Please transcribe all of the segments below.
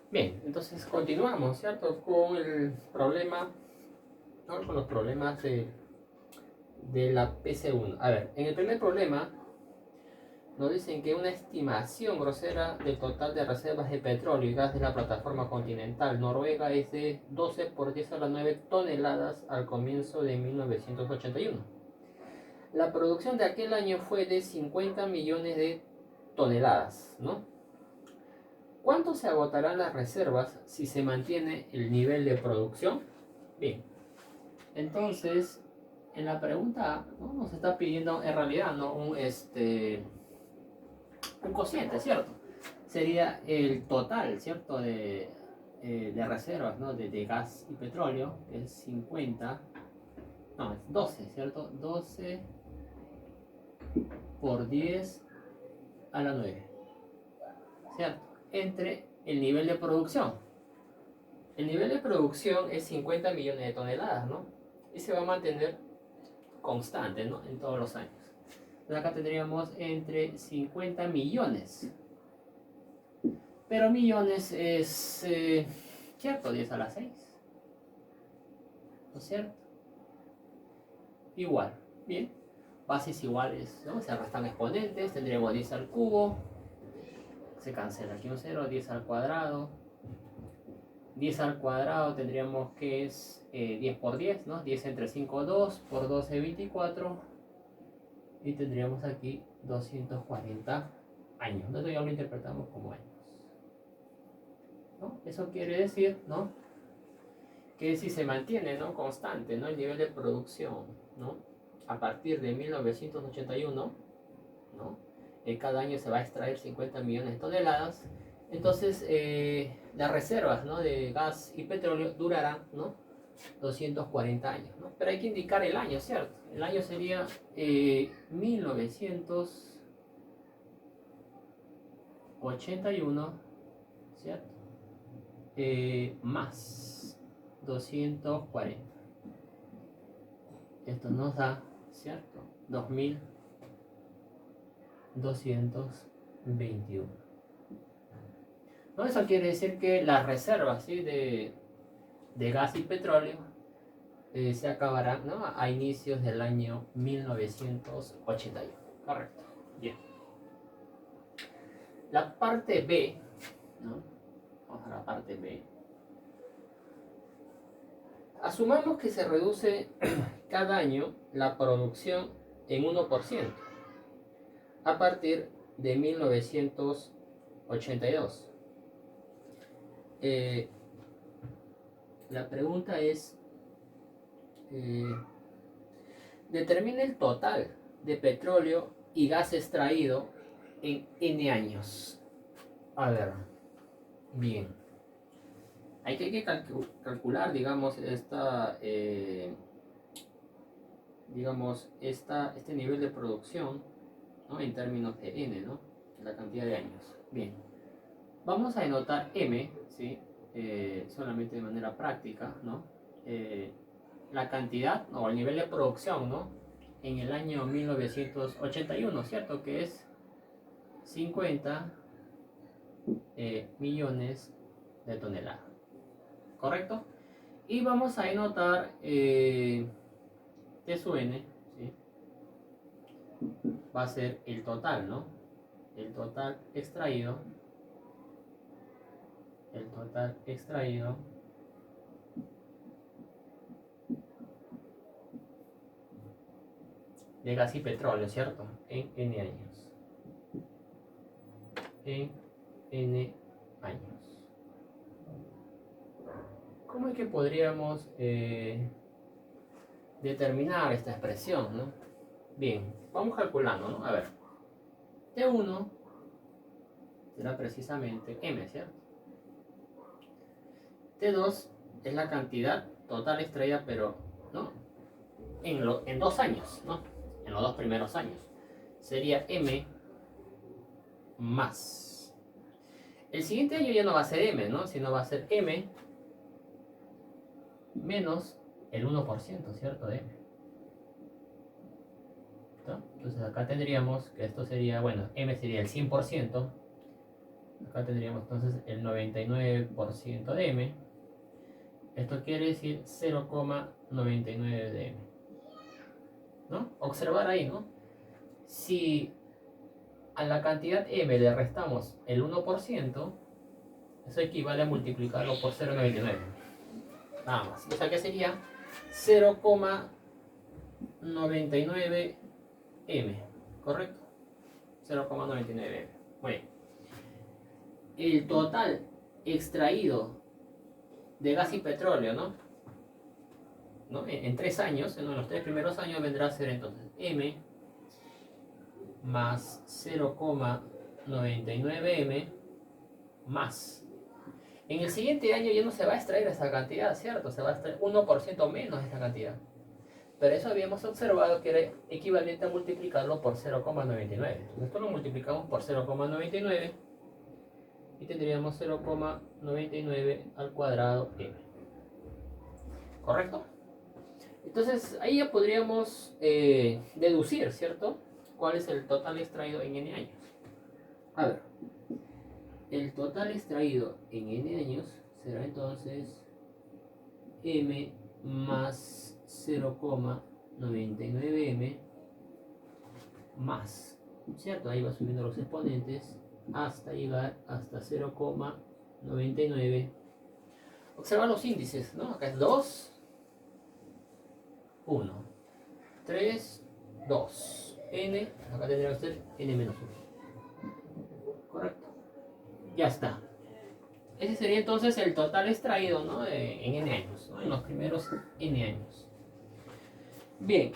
Bien, entonces continuamos, ¿cierto? Con el problema, ¿no? Con los problemas de la PC1. A ver, en el primer problema nos dicen que una estimación grosera del total de reservas de petróleo y gas de la plataforma continental noruega es de 12 por 10 a la 9 toneladas al comienzo de 1981. La producción de aquel año fue de 50 millones de toneladas, ¿no? ¿Cuánto se agotarán las reservas si se mantiene el nivel de producción? Bien, entonces en la pregunta A, ¿no? Nos está pidiendo en realidad, ¿no? Un cociente, ¿cierto? Sería el total, ¿cierto? De reservas, ¿no? De gas y petróleo, que es 50, no, es 12, ¿cierto? 12 por 10 a la 9, ¿cierto? Entre el nivel de producción. El nivel de producción es 50 millones de toneladas, ¿no? Y se va a mantener constante, ¿no? En todos los años. Entonces acá tendríamos entre 50 millones. Pero millones es, ¿cierto? 10 a la 6, ¿no es cierto? Igual, bien. Bases iguales, ¿no? Se restan exponentes, tendríamos 10 al cubo, se cancela aquí un 0, 10 al cuadrado. 10 al cuadrado tendríamos que es 10 por 10, ¿no? 10 entre 5, 2, por 12, 24. Y tendríamos aquí 240 años. Entonces ya lo interpretamos como años, ¿no? Eso quiere decir, ¿no? Que si se mantiene, ¿no? Constante, ¿no? El nivel de producción, ¿no? A partir de 1981, ¿no? Cada año se va a extraer 50 millones de toneladas. Entonces, las reservas, ¿no? De gas y petróleo durarán, ¿no? 240 años, ¿no? Pero hay que indicar el año, ¿cierto? El año sería 1981, ¿cierto? Más 240. Esto nos da, ¿cierto? 2221. ¿No? Eso quiere decir que las reservas, ¿sí? de gas y petróleo se acabarán, ¿no? A inicios del año 1981. Correcto. Bien. La parte B, ¿no? Vamos a la parte B. Asumamos que se reduce cada año la producción en 1% a partir de 1982. Eh, la pregunta es, eh, determina el total de petróleo y gas extraído en N años. A ver, bien. Hay que calcular, digamos, este nivel de producción, ¿no? En términos de N, ¿no? La cantidad de años. Bien. Vamos a denotar M, ¿sí? Solamente de manera práctica, ¿no? La cantidad o el nivel de producción, ¿no? En el año 1981, ¿cierto? Que es 50 millones de toneladas, ¿correcto? Y vamos a denotar T sub n, ¿sí? Va a ser el total, ¿no? El total extraído de gas y petróleo, ¿cierto? En N años. En N años. ¿Cómo es que podríamos determinar esta expresión, ¿no? Bien, vamos calculando, ¿no? A ver, T1 será precisamente M, ¿cierto? T2 es la cantidad total extraída, pero, ¿no? En 2 años, ¿no? En los 2 primeros años. Sería M más. El siguiente año ya no va a ser M, ¿no? Sino va a ser M menos el 1%, ¿cierto? De M. ¿No? Entonces acá tendríamos que esto sería, bueno, M sería el 100%, Acá tendríamos entonces el 99% de M. Esto quiere decir 0,99 de M, ¿no? Observar ahí, ¿no? Si a la cantidad M le restamos el 1%, eso equivale a multiplicarlo por 0,99. Nada más. O sea que sería 0,99 M, ¿correcto? 0,99 M. Muy bien. El total extraído de gas y petróleo, ¿no? En 3 años, en los 3 primeros años vendrá a ser entonces M más 0,99 M más. En el siguiente año ya no se va a extraer esa cantidad, ¿cierto? Se va a extraer 1% menos de esta cantidad. Pero eso habíamos observado que era equivalente a multiplicarlo por 0,99. Esto lo multiplicamos por 0,99 y tendríamos 0,99 al cuadrado M. ¿Correcto? Entonces ahí ya podríamos deducir, ¿cierto? ¿Cuál es el total extraído en N años? A ver, el total extraído en N años será entonces M más 0,99M más, ¿cierto? Ahí va subiendo los exponentes hasta llegar hasta 0,99. Observa los índices, ¿no? Acá es 2, 1, 3, 2, N, acá tendría que ser N menos 1. Correcto. Ya está. Ese sería entonces el total extraído, ¿no? En N años, ¿no? En los primeros N años. Bien.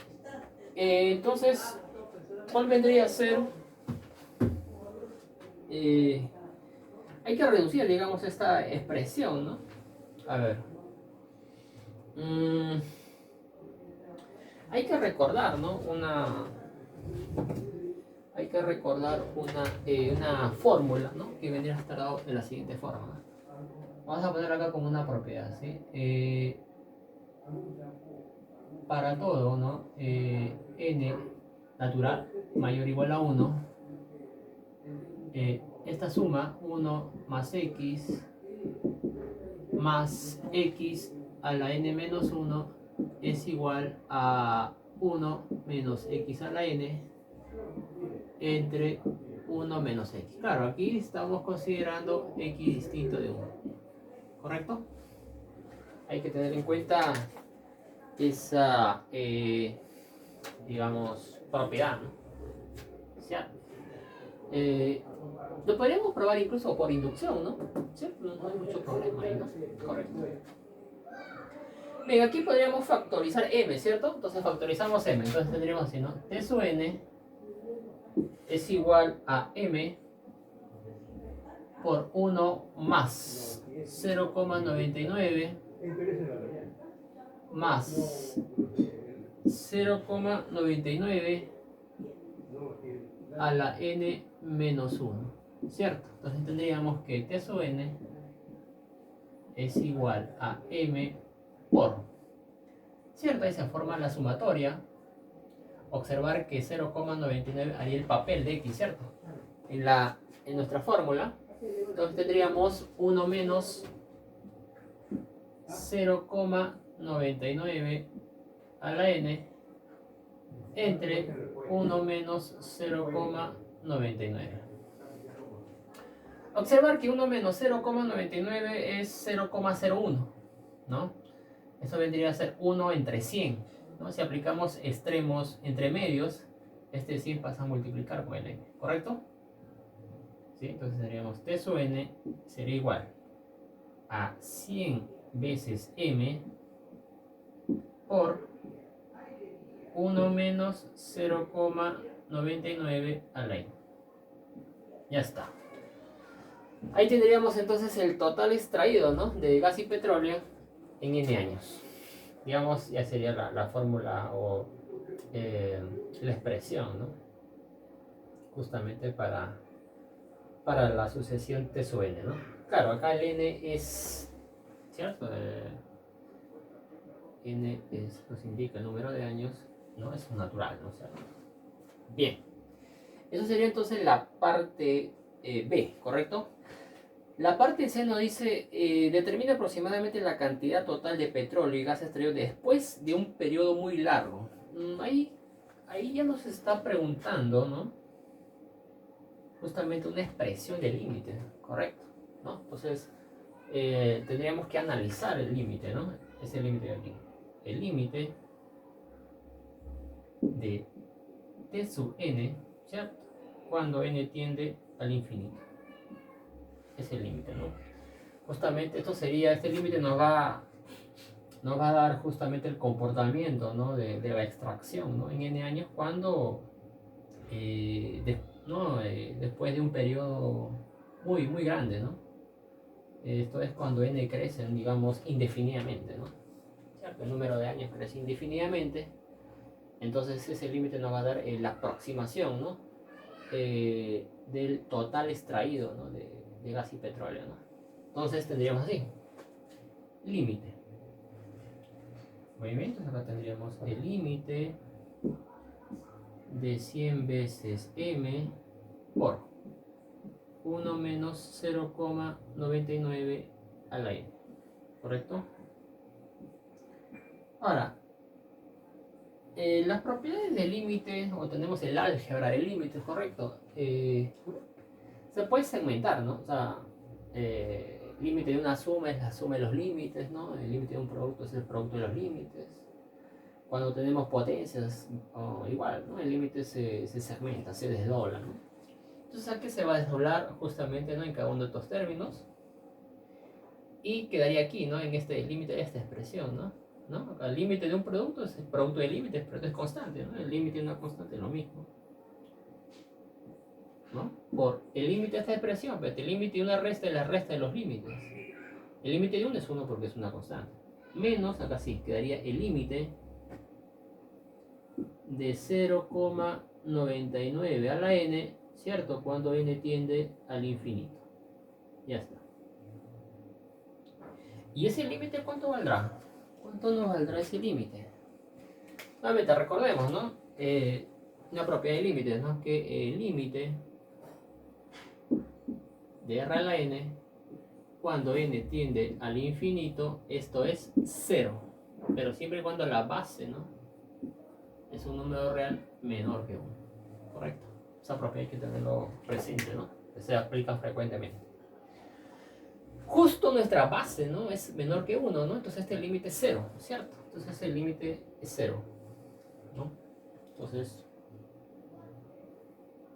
Entonces, ¿cuál vendría a ser? Hay que reducir, digamos, esta expresión, ¿no? A ver. Hay que recordar, ¿no? Hay que recordar una fórmula, ¿no? Que vendría a estar dado de la siguiente forma. Vamos a poner acá como una propiedad, ¿sí? Para todo, ¿no? N natural mayor o igual a 1. Esta suma, 1 más x a la n menos 1 es igual a 1 menos x a la n entre 1 menos x. Claro, aquí estamos considerando x distinto de 1. ¿Correcto? Hay que tener en cuenta esa, digamos, propiedad, ¿no? O sea, lo podríamos probar incluso por inducción, ¿no? ¿Sí? No hay mucho problema ahí, ¿no? Correcto. Bien, aquí podríamos factorizar m, ¿cierto? Entonces factorizamos m. Entonces tendríamos así, ¿no? T sub n es igual a m por 1 más 0,99 más 0,99 a la n menos 1, ¿cierto? Entonces tendríamos que T sub n es igual a m por, ¿cierto? Ahí se forma la sumatoria. Observar que 0,99 haría el papel de x, ¿cierto? En nuestra fórmula. Entonces tendríamos 1 menos 0,99 a la n entre 1 menos 0,99. Observar que 1 menos 0,99 es 0,01, ¿no? Eso vendría a ser 1 entre 100, ¿no? Si aplicamos extremos entre medios, este 100 pasa a multiplicar con el n, ¿correcto? ¿Sí? Entonces tendríamos T sub n sería igual a 100 veces m por 1 menos 0,99 a la n. Ya está. Ahí tendríamos entonces el total extraído, ¿no? De gas y petróleo en n años. Digamos, ya sería la fórmula o la expresión, ¿no? Justamente para la sucesión T sub n, ¿no? Claro, acá el n es, ¿cierto? N nos indica el número de años, ¿no? Es natural, ¿no? O sea, bien. Eso sería entonces la parte B, ¿correcto? La parte C nos dice, determina aproximadamente la cantidad total de petróleo y gas extraído después de un periodo muy largo. Ahí ya nos está preguntando, ¿no? Justamente una expresión de límite, ¿correcto? ¿No? Entonces, tendríamos que analizar el límite, ¿no? Ese límite de aquí. El límite de T sub n, ¿cierto? Cuando n tiende al infinito. Es el límite, ¿no? Justamente este límite nos va a dar justamente el comportamiento, ¿no? de la extracción, ¿no? En n años cuando después de un periodo muy, muy grande, ¿no? Esto es cuando n crece, digamos, indefinidamente, ¿no? ¿Cierto? El número de años crece indefinidamente, entonces ese límite nos va a dar la aproximación, ¿no? Del total extraído, ¿no? de gas y petróleo, ¿no? Entonces tendríamos así, límite. Movimientos, acá tendríamos el límite de 100 veces m por 1 menos 0,99 a la n, ¿correcto? Ahora, las propiedades del límite, o tenemos el álgebra del límite, ¿correcto? Se puede segmentar, ¿no? O sea, límite de una suma es la suma de los límites, ¿no? El límite de un producto es el producto de los límites. Cuando tenemos potencias, igual, ¿no? El límite se segmenta, se desdobla, ¿no? Entonces aquí se va a desdoblar justamente, ¿no? En cada uno de estos términos. Y quedaría aquí, ¿no? En este límite de esta expresión, ¿no? Acá el límite de un producto es el producto de límites, pero es constante, ¿no? El límite de una constante es lo mismo, ¿no? Por el límite de esta expresión, pero el límite de una resta es la resta de los límites. El límite de uno es 1 porque es una constante. Menos, acá sí, quedaría el límite de 0,99 a la n, ¿cierto? Cuando n tiende al infinito. Ya está. ¿Y ese límite cuánto valdrá? ¿Cuánto nos valdrá ese límite? Nuevamente recordemos, ¿no? Una propiedad de límites, ¿no? Que el límite de r a la n, cuando n tiende al infinito, esto es 0. Pero siempre y cuando la base, ¿no? Es un número real menor que 1. ¿Correcto? Esa propiedad hay que tenerlo presente, ¿no? Que se aplica frecuentemente. Justo nuestra base, ¿no? Es menor que 1, ¿no? Entonces este límite es 0, ¿cierto? Entonces el límite es 0, ¿no? Entonces,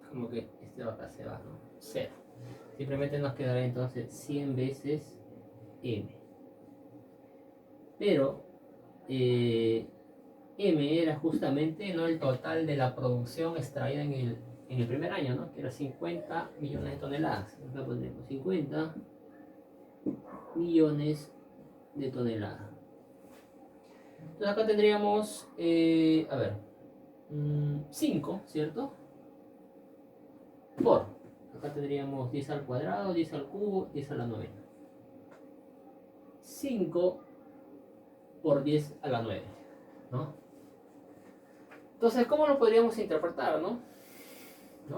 como que este de acá se va, ¿no? 0. Simplemente nos quedará entonces 100 veces m. Pero m era justamente, ¿no? El total de la producción extraída en el primer año, ¿no? Que era 50 millones de toneladas. Acá pondremos 50 millones de toneladas. Entonces acá tendríamos, 5, ¿cierto? Por, acá tendríamos 10 al cuadrado, 10 al cubo, 10 a la novena. 5 por 10 a la 9, ¿no? Entonces, ¿cómo lo podríamos interpretar, no?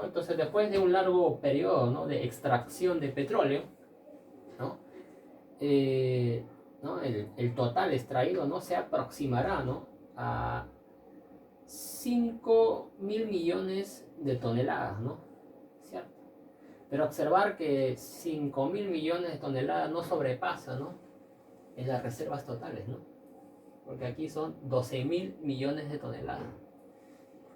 Entonces, después de un largo periodo, ¿no? de extracción de petróleo, ¿no? El total extraído, ¿no? Se aproximará, ¿no? a 5.000 millones de toneladas, ¿no? ¿Cierto? Pero observar que 5.000 millones de toneladas no sobrepasa, ¿no? En las reservas totales, ¿no? Porque aquí son 12.000 millones de toneladas.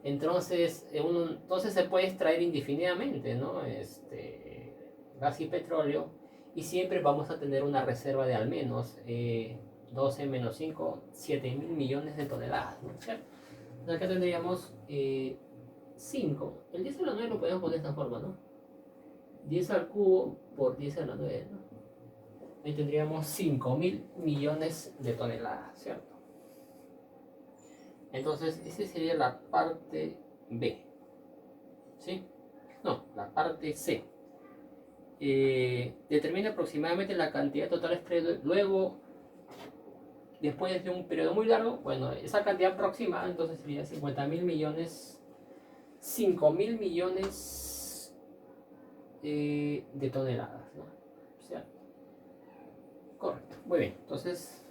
Entonces, entonces se puede extraer indefinidamente, ¿no? Gas y petróleo, y siempre vamos a tener una reserva de al menos 12 menos 5, 7.000 millones de toneladas, ¿no? ¿Cierto? Entonces acá tendríamos 5. El 10 a la 9 lo podemos poner de esta forma, ¿no? 10 al cubo por 10 a la 9, ¿no? Ahí tendríamos 5.000 millones de toneladas, ¿cierto? Entonces, esa sería la parte B. ¿Sí? No, la parte C. Determina aproximadamente la cantidad total extraída luego, después de un periodo muy largo. Bueno, esa cantidad aproximada entonces sería 50.000 millones, 5.000 millones de toneladas, ¿no? ¿Cierto? Correcto. Muy bien. Entonces,